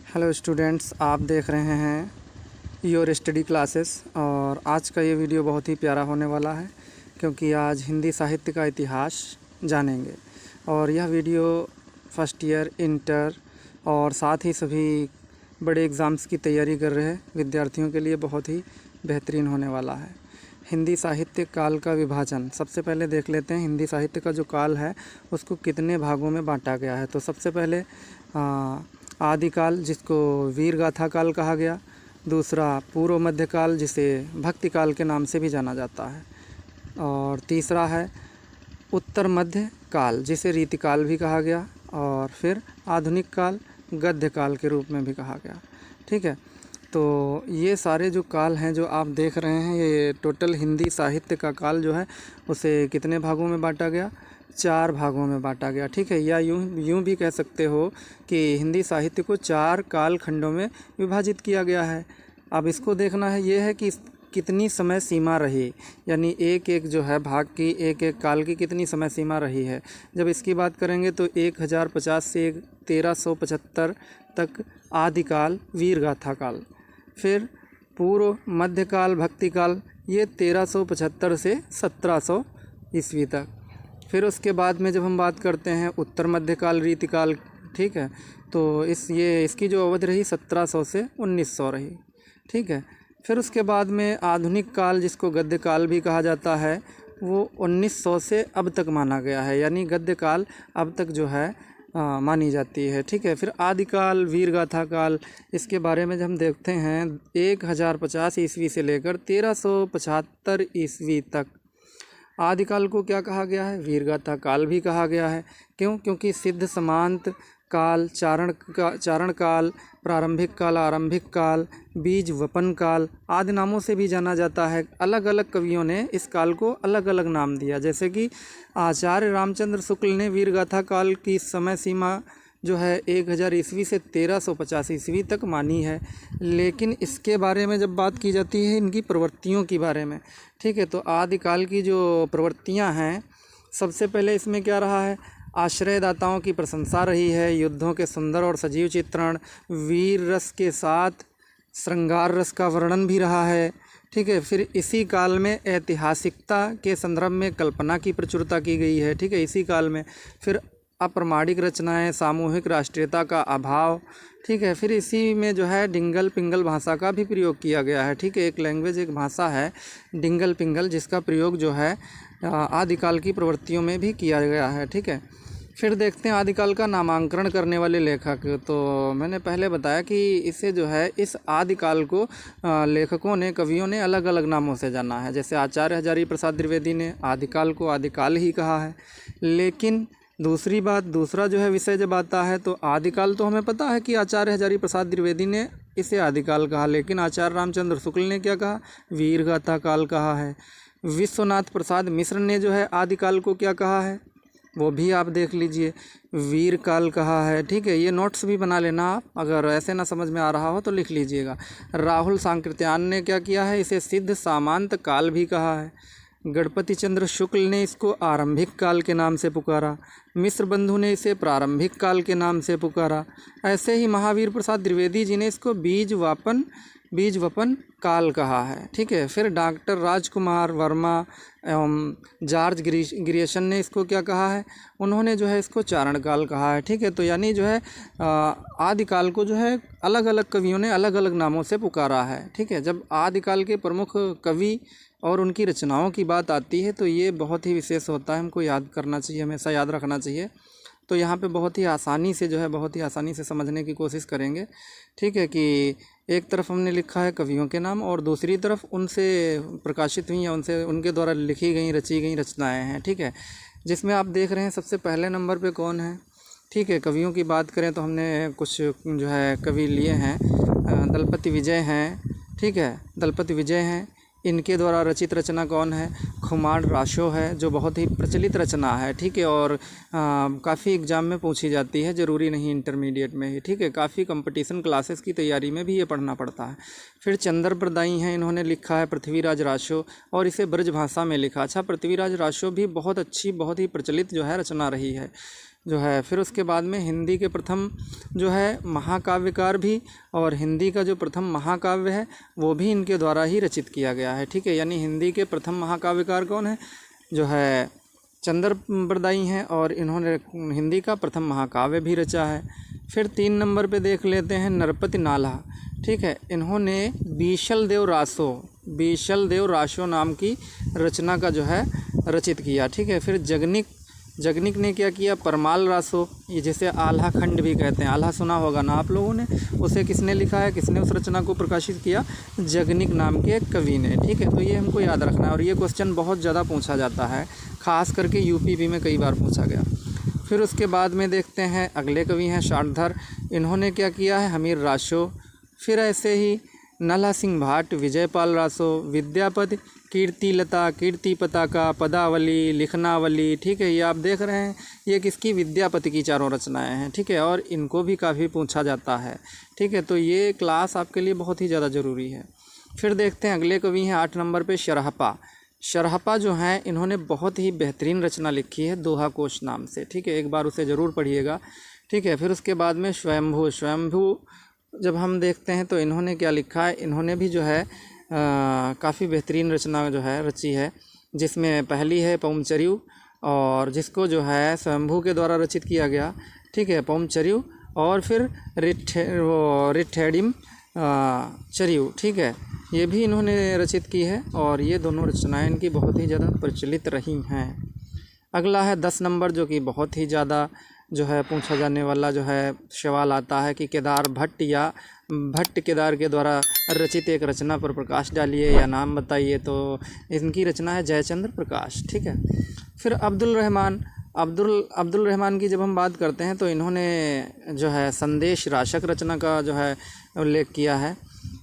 Hello students, आप देख रहे हैं योर स्टडी क्लासेस। और आज का ये वीडियो बहुत ही प्यारा होने वाला है क्योंकि आज हिंदी साहित्य का इतिहास जानेंगे। और यह वीडियो फर्स्ट ईयर, इंटर और साथ ही सभी बड़े एग्ज़ाम्स की तैयारी कर रहे विद्यार्थियों के लिए बहुत ही बेहतरीन होने वाला है। हिंदी साहित्य काल का विभाजन सबसे पहले देख लेते हैं। हिंदी साहित्य का जो काल है उसको कितने भागों में बांटा गया है। तो सबसे पहले आदिकाल, जिसको वीर गाथा काल कहा गया। दूसरा पूर्व मध्यकाल, जिसे भक्ति काल के नाम से भी जाना जाता है। और तीसरा है उत्तर मध्य काल, जिसे रीतिकाल भी कहा गया। और फिर आधुनिक काल, गद्य काल के रूप में भी कहा गया। ठीक है, तो ये सारे जो काल हैं जो आप देख रहे हैं, ये टोटल हिंदी साहित्य का काल जो है उसे कितने भागों में बांटा गया? 4 भागों में बांटा गया। ठीक है, या यूँ भी कह सकते हो कि हिंदी साहित्य को 4 काल खंडों में विभाजित किया गया है। अब इसको देखना है ये है कि कितनी समय सीमा रही, यानी एक एक जो है भाग की, एक एक काल की कितनी समय सीमा रही है। जब इसकी बात करेंगे तो 1050 से 1375 तक आदिकाल, वीरगाथा काल। फिर पूर्व मध्यकाल, भक्ति काल, ये 1375 से 1700 ईस्वी तक। फिर उसके बाद में जब हम बात करते हैं उत्तर मध्यकाल, रीतिकाल, ठीक है, तो इसकी जो अवधि रही 1700 से 1900 रही। ठीक है, फिर उसके बाद में आधुनिक काल, जिसको गद्य काल भी कहा जाता है, वो 1900 से अब तक माना गया है, यानी गद्य काल अब तक जो है मानी जाती है। ठीक है, फिर आदिकाल, वीरगाथा काल, इसके बारे में जब हम देखते हैं 1050 ईस्वी से लेकर 1375 ईस्वी तक आदिकाल को क्या कहा गया है? वीरगाथा काल भी कहा गया है। क्यों? क्योंकि सिद्ध, समांत काल, चारण काल, प्रारंभिक काल, आरंभिक काल, बीज वपन काल आदि नामों से भी जाना जाता है। अलग अलग कवियों ने इस काल को अलग अलग नाम दिया। जैसे कि आचार्य रामचंद्र शुक्ल ने वीरगाथा काल की समय सीमा जो है 1000 ईस्वी से 1350 ईस्वी तक मानी है। लेकिन इसके बारे में जब बात की जाती है इनकी प्रवृत्तियों के बारे में, ठीक है, तो आदिकाल की जो प्रवृत्तियां हैं, सबसे पहले इसमें क्या रहा है? आश्रयदाताओं की प्रशंसा रही है, युद्धों के सुंदर और सजीव चित्रण, वीर रस के साथ श्रृंगार रस का वर्णन भी रहा है। ठीक है, फिर इसी काल में ऐतिहासिकता के संदर्भ में कल्पना की प्रचुरता की गई है। ठीक है, इसी काल में फिर अप्रमाणिक रचनाएं, सामूहिक राष्ट्रीयता का अभाव। ठीक है, फिर इसी में जो है डिंगल पिंगल भाषा का भी प्रयोग किया गया है। ठीक है, एक लैंग्वेज, एक भाषा है डिंगल पिंगल, जिसका प्रयोग जो है आदिकाल की प्रवृत्तियों में भी किया गया है। ठीक है, फिर देखते हैं आदिकाल का नामांकन करने वाले लेखक। तो मैंने पहले बताया कि इसे जो है इस आदिकाल को लेखकों ने, कवियों ने अलग अलग नामों से जाना है। जैसे आचार्य हजारी प्रसाद द्विवेदी ने आदिकाल को आदिकाल ही कहा है। लेकिन दूसरा जो है विषय जब आता है तो आदिकाल तो हमें पता है कि आचार्य हजारी प्रसाद द्विवेदी ने इसे आदिकाल कहा, लेकिन आचार्य रामचंद्र शुक्ल ने क्या कहा? वीरगाथा काल कहा है। विश्वनाथ प्रसाद मिश्र ने जो है आदिकाल को क्या कहा है? वो भी आप देख लीजिए, वीर काल कहा है। ठीक है, ये नोट्स भी बना लेना आप, अगर ऐसे ना समझ में आ रहा हो तो लिख लीजिएगा। राहुल सांकृत्यायन ने क्या किया है? इसे सिद्ध सामांत काल भी कहा है। गणपति चंद्र शुक्ल ने इसको आरंभिक काल के नाम से पुकारा। मिश्र बंधु ने इसे प्रारंभिक काल के नाम से पुकारा। ऐसे ही महावीर प्रसाद द्विवेदी जी ने इसको बीज वपन काल कहा है। ठीक है, फिर डॉक्टर राजकुमार वर्मा एवं जॉर्ज ग्रियर्सन ने इसको क्या कहा है? उन्होंने जो है इसको चारण काल कहा है। ठीक है, तो यानी जो है आदिकाल को जो है अलग अलग कवियों ने अलग अलग नामों से पुकारा है। ठीक है, जब आदिकाल के प्रमुख कवि और उनकी रचनाओं की बात आती है तो ये बहुत ही विशेष होता है, हमको याद करना चाहिए, हमेशा याद रखना चाहिए। तो यहाँ पे बहुत ही आसानी से समझने की कोशिश करेंगे। ठीक है, कि एक तरफ हमने लिखा है कवियों के नाम और दूसरी तरफ उनसे प्रकाशित हुई या उनके द्वारा लिखी गई, रची गई रचनाएँ हैं। ठीक है, जिसमें आप देख रहे हैं सबसे पहले नंबर पे कौन है? ठीक है, कवियों की बात करें तो हमने कुछ जो है कवि लिए हैं। दलपति विजय हैं। ठीक है, दलपति विजय हैं, इनके द्वारा रचित रचना कौन है? खुमार राशो है, जो बहुत ही प्रचलित रचना है। ठीक है, और काफ़ी एग्ज़ाम में पूछी जाती है, ज़रूरी नहीं इंटरमीडिएट में ही। ठीक है, काफ़ी कंपटीशन क्लासेस की तैयारी में भी ये पढ़ना पड़ता है। फिर चंद्र प्रदाई हैं, इन्होंने लिखा है पृथ्वीराज राशो और इसे ब्रज भाषा में लिखा। अच्छा, पृथ्वीराज राशो भी बहुत अच्छी, बहुत ही प्रचलित जो है रचना रही है। जो है। फिर उसके बाद में हिंदी के प्रथम जो है महाकाव्यकार भी, और हिंदी का जो प्रथम महाकाव्य है वो भी इनके द्वारा ही रचित किया गया है, ठीक है। यानी हिंदी के प्रथम महाकाव्यकार कौन है, जो है चंद्र बरदाई हैं, और इन्होंने हिंदी का प्रथम महाकाव्य भी रचा है। फिर 3 नंबर पे देख लेते हैं नरपति नाला, ठीक है। इन्होंने बीशल देव रासो नाम की रचना का जो है रचित किया, ठीक है। फिर जगनिक ने क्या किया, परमाल रासो, ये जैसे आल्हा खंड भी कहते हैं, आल्हा सुना होगा ना आप लोगों ने, उसे किसने लिखा है, किसने उस रचना को प्रकाशित किया, जगनिक नाम के एक कवि ने, ठीक है। तो ये हमको याद रखना है, और ये क्वेश्चन बहुत ज़्यादा पूछा जाता है, ख़ास करके यूपीपी में कई बार पूछा गया। फिर उसके बाद में देखते हैं अगले कवि हैं शार्दूल, इन्होंने क्या किया है, हमीर रासो। फिर ऐसे ही नल्हा सिंह भाट, विजयपाल रासो, विद्यापति, कीर्तिलता, कीर्ति पताका, पदावली, लिखनावली, ठीक है। ये आप देख रहे हैं, ये किसकी, विद्यापति की चारों रचनाएं हैं, ठीक है, और इनको भी काफ़ी पूछा जाता है, ठीक है। तो ये क्लास आपके लिए बहुत ही ज़्यादा ज़रूरी है। फिर देखते हैं अगले कवि हैं 8 नंबर पे शरहपा जो हैं, इन्होंने बहुत ही बेहतरीन रचना लिखी है दोहा कोश नाम से, ठीक है, एक बार उसे ज़रूर पढ़िएगा, ठीक है। फिर उसके बाद में स्वयंभू जब हम देखते हैं तो इन्होंने क्या लिखा है, इन्होंने भी जो है काफ़ी बेहतरीन रचना जो है रची है, जिसमें पहली है पौमचर्यू, और जिसको जो है स्वयंभू के द्वारा रचित किया गया, ठीक है, पौमचर्यू, और फिर रिठेडिम चर्यू, ठीक है, ये भी इन्होंने रचित की है, और ये दोनों रचनाएं इनकी बहुत ही ज़्यादा प्रचलित रही हैं। अगला है 10 नंबर, जो कि बहुत ही ज़्यादा जो है पूछा जाने वाला जो है सवाल आता है कि केदार भट्ट या भट्ट केदार के द्वारा रचित एक रचना पर प्रकाश डालिए या नाम बताइए। तो इनकी रचना है जयचंद्र प्रकाश, ठीक है। फिर अब्दुल रहमान की जब हम बात करते हैं तो इन्होंने जो है संदेश राशक रचना का जो है उल्लेख किया है।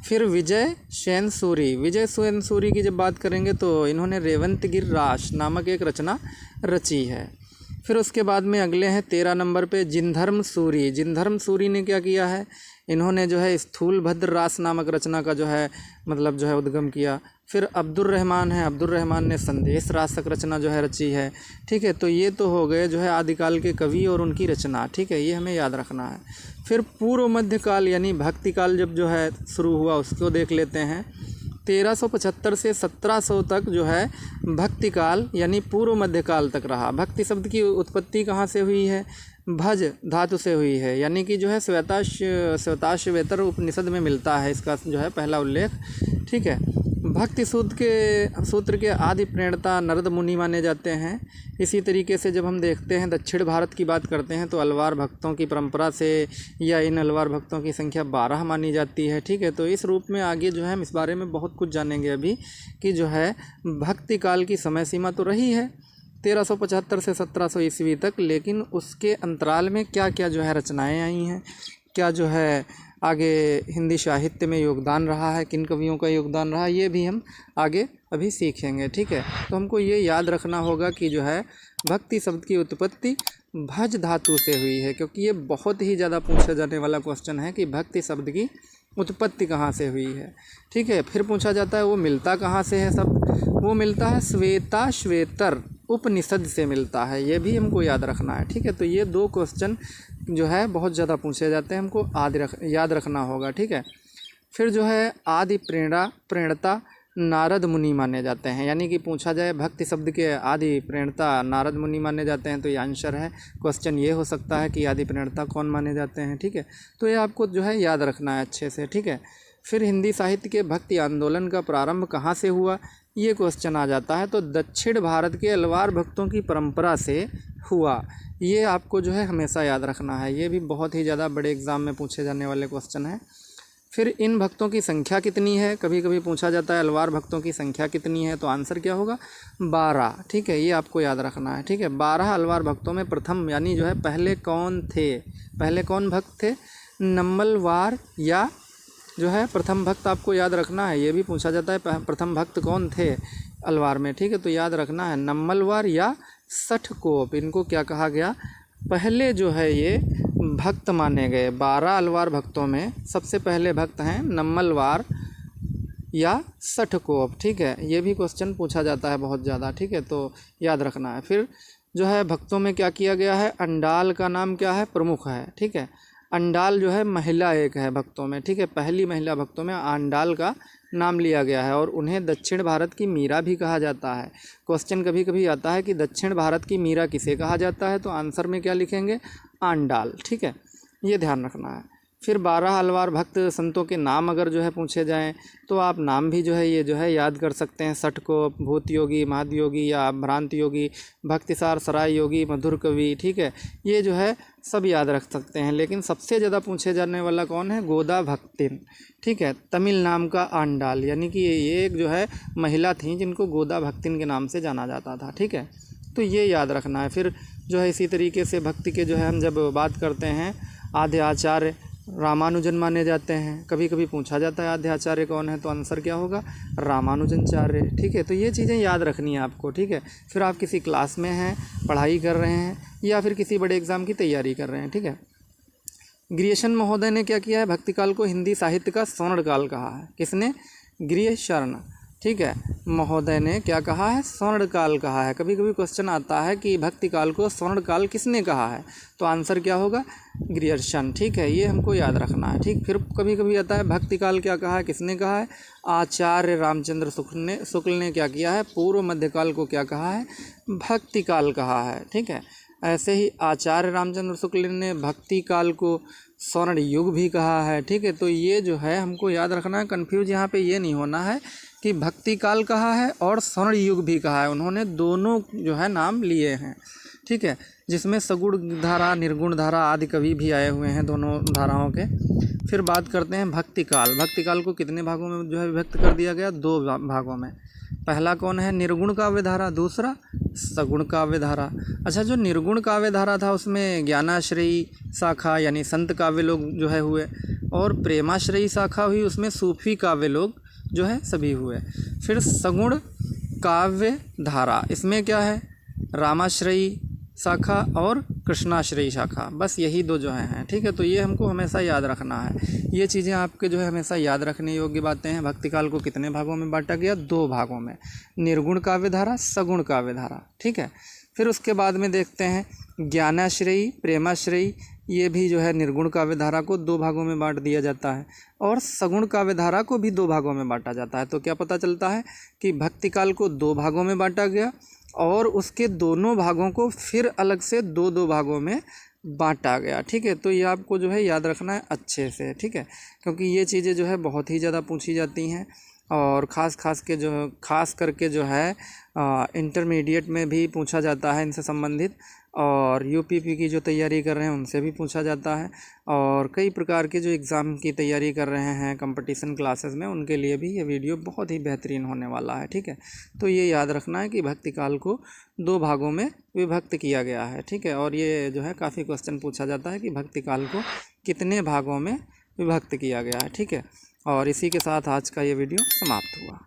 फिर विजय सेन सूरी की जब बात करेंगे तो इन्होंने रेवंतगिर रास नामक एक रचना रची है। फिर उसके बाद में अगले हैं 13 नंबर पे जिनधर्म सूरी ने क्या किया है, इन्होंने जो है स्थूल भद्र रास नामक रचना का जो है मतलब जो है उद्गम किया। फिर अब्दुल रहमान ने संदेश रासक रचना जो है रची है, ठीक है। तो ये तो हो गए जो है आदिकाल के कवि और उनकी रचना, ठीक है, ये हमें याद रखना है। फिर पूर्व मध्यकाल यानी भक्तिकाल जब जो है शुरू हुआ उसको देख लेते हैं। 1375 से 1700 तक जो है भक्तिकाल यानी पूर्व मध्यकाल तक रहा। भक्ति शब्द की उत्पत्ति कहाँ से हुई है, भज धातु से हुई है, यानी कि जो है श्वेताश्वेतर उपनिषद में मिलता है इसका जो है पहला उल्लेख, ठीक है। भक्ति सूत्र के आदि प्रणेता नारद मुनि माने जाते हैं। इसी तरीके से जब हम देखते हैं दक्षिण भारत की बात करते हैं तो अलवार भक्तों की परंपरा से या इन अलवार भक्तों की संख्या 12 मानी जाती है, ठीक है। तो इस रूप में आगे जो है हम इस बारे में बहुत कुछ जानेंगे अभी कि जो है भक्ति काल की समय सीमा तो रही है 1375 से 1700 ईस्वी तक, लेकिन उसके अंतराल में क्या क्या जो है रचनाएँ आई हैं, क्या जो है आगे हिंदी साहित्य में योगदान रहा है, किन कवियों का योगदान रहा, ये भी हम आगे अभी सीखेंगे, ठीक है। तो हमको ये याद रखना होगा कि जो है भक्ति शब्द की उत्पत्ति भज धातु से हुई है, क्योंकि ये बहुत ही ज़्यादा पूछा जाने वाला क्वेश्चन है कि भक्ति शब्द की उत्पत्ति कहाँ से हुई है, ठीक है। फिर पूछा जाता है वो मिलता कहाँ से है शब्द, वो मिलता है श्वेताश्वेतर उपनिषद से मिलता है, ये भी हमको याद रखना है, ठीक है। तो ये 2 क्वेश्चन जो है बहुत ज़्यादा पूछे जाते हैं, हमको याद रखना होगा, ठीक है। फिर जो है आदि प्रेरणता नारद मुनि माने जाते हैं, यानी कि पूछा जाए भक्ति शब्द के आदि प्रेरणता नारद मुनि माने जाते हैं तो ये आंसर है। क्वेश्चन ये हो सकता है कि आदि प्रेरणता कौन माने जाते हैं, ठीक है। तो ये आपको जो है याद रखना है अच्छे से, ठीक है। फिर हिंदी साहित्य के भक्ति आंदोलन का प्रारंभ कहाँ से हुआ, ये क्वेश्चन आ जाता है तो दक्षिण भारत के अलवार भक्तों की परंपरा से हुआ, ये आपको जो है हमेशा याद रखना है। ये भी बहुत ही ज़्यादा बड़े एग्ज़ाम में पूछे जाने वाले क्वेश्चन है। फिर इन भक्तों की संख्या कितनी है, कभी कभी पूछा जाता है अलवार भक्तों की संख्या कितनी है, तो आंसर क्या होगा 12, ठीक है, ये आपको याद रखना है, ठीक है। 12 अलवार भक्तों में प्रथम यानी जो है पहले कौन भक्त थे, नम्मलवार या जो है प्रथम भक्त आपको याद रखना है। ये भी पूछा जाता है प्रथम भक्त कौन थे अलवार में, ठीक है। तो याद रखना है नम्मलवार या सठकोप, इनको क्या कहा गया, पहले जो है ये भक्त माने गए। 12 अलवार भक्तों में सबसे पहले भक्त हैं नम्मलवार या सठकोप, ठीक है। ये भी क्वेश्चन पूछा जाता है बहुत ज़्यादा, ठीक है, तो याद रखना है। फिर जो है भक्तों में क्या किया गया है, अंडाल का नाम क्या है, प्रमुख है। ठीक है, अंडाल जो है महिला एक है भक्तों में। ठीक है, पहली महिला भक्तों में अंडाल का नाम लिया गया है और उन्हें दक्षिण भारत की मीरा भी कहा जाता है। क्वेश्चन कभी कभी आता है कि दक्षिण भारत की मीरा किसे कहा जाता है, तो आंसर में क्या लिखेंगे, अंडाल। ठीक है, ये ध्यान रखना है। फिर 12 अलवार भक्त संतों के नाम अगर जो है पूछे जाएं तो आप नाम भी जो है ये जो है याद कर सकते हैं। सठ को भूत योगी, महद योगी या भ्रांत योगी, भक्तिसार, सराय योगी, मधुर कवि। ठीक है, ये जो है सब याद रख सकते हैं। लेकिन सबसे ज़्यादा पूछे जाने वाला कौन है, गोदा भक्तिन। ठीक है, तमिल नाम का आंडाल, यानी कि ये एक जो है महिला थी जिनको गोदा भक्तिन के नाम से जाना जाता था। ठीक है, तो ये याद रखना है। फिर जो है इसी तरीके से भक्ति के जो है हम जब बात करते हैं, आद्य आचार्य रामानुजन माने जाते हैं। कभी कभी पूछा जाता है आद्य आचार्य कौन है, तो आंसर क्या होगा, रामानुजनाचार्य। ठीक है, तो ये चीज़ें याद रखनी है आपको। ठीक है, फिर आप किसी क्लास में हैं, पढ़ाई कर रहे हैं या फिर किसी बड़े एग्ज़ाम की तैयारी कर रहे हैं। ठीक है, गिरीशन महोदय ने क्या किया है, भक्तिकाल को हिंदी साहित्य का स्वर्णकाल कहा है। किसने, गिरीशन, ठीक है, महोदय ने क्या कहा है, स्वर्णकाल कहा है। कभी कभी क्वेश्चन आता है कि भक्तिकाल को स्वर्णकाल किसने कहा है, तो आंसर क्या होगा, ग्रियर्सन। ठीक है, ये हमको याद रखना है। ठीक, फिर कभी कभी आता है भक्तिकाल क्या कहा है, किसने कहा है, आचार्य रामचंद्र शुक्ल ने क्या किया है, पूर्व मध्यकाल को क्या कहा है, भक्तिकाल कहा है। ठीक है, ऐसे ही आचार्य रामचंद्र शुक्ल ने भक्तिकाल को स्वर्ण युग भी कहा है। ठीक है, तो ये जो है हमको याद रखना है। कंफ्यूज यहाँ पे ये नहीं होना है कि भक्तिकाल कहा है और स्वर्ण युग भी कहा है, उन्होंने दोनों जो है नाम लिए हैं। ठीक है, जिसमें सगुण धारा, निर्गुण धारा आदि कवि भी आए हुए हैं दोनों धाराओं के। फिर बात करते हैं भक्तिकाल। भक्तिकाल को कितने भागों में जो है विभक्त कर दिया गया, 2 भागों में। पहला कौन है, निर्गुण काव्य धारा, दूसरा सगुण काव्य धारा। अच्छा, जो निर्गुण काव्य धारा था उसमें ज्ञानाश्रयी शाखा यानी संत काव्य लोग जो है हुए, और प्रेमाश्रयी शाखा हुई, उसमें सूफी काव्य लोग जो है सभी हुए। फिर सगुण काव्य धारा, इसमें क्या है, रामाश्रयी शाखा और कृष्णाश्रयी शाखा, बस यही 2 जो हैं। ठीक है, तो ये हमको हमेशा याद रखना है। ये चीज़ें आपके जो है हमेशा याद रखने योग्य बातें हैं। भक्तिकाल को कितने भागों में बांटा गया, 2 भागों में, निर्गुण काव्य धारा, सगुण काव्य धारा। ठीक है, फिर उसके बाद में देखते हैं ज्ञानाश्रयी, प्रेमाश्रयी, ये भी जो है निर्गुण काव्य धारा को 2 भागों में बांट दिया जाता है और सगुण काव्य धारा को भी 2 भागों में बांटा जाता है। तो क्या पता चलता है कि भक्तिकाल को 2 भागों में बांटा गया और उसके दोनों भागों को फिर अलग से 2-2 भागों में बांटा गया। ठीक है, तो ये आपको जो है याद रखना है अच्छे से। ठीक है, क्योंकि ये चीज़ें जो है बहुत ही ज़्यादा पूछी जाती हैं और ख़ास करके जो है इंटरमीडिएट में भी पूछा जाता है इनसे संबंधित, और यूपीपी की जो तैयारी कर रहे हैं उनसे भी पूछा जाता है, और कई प्रकार के जो एग्ज़ाम की तैयारी कर रहे हैं कंपटीशन क्लासेस में, उनके लिए भी ये वीडियो बहुत ही बेहतरीन होने वाला है। ठीक है, तो ये याद रखना है कि भक्तिकाल को 2 भागों में विभक्त किया गया है। ठीक है, और ये जो है काफ़ी क्वेश्चन पूछा जाता है कि भक्तिकाल को कितने भागों में विभक्त किया गया है। ठीक है, और इसी के साथ आज का ये वीडियो समाप्त हुआ।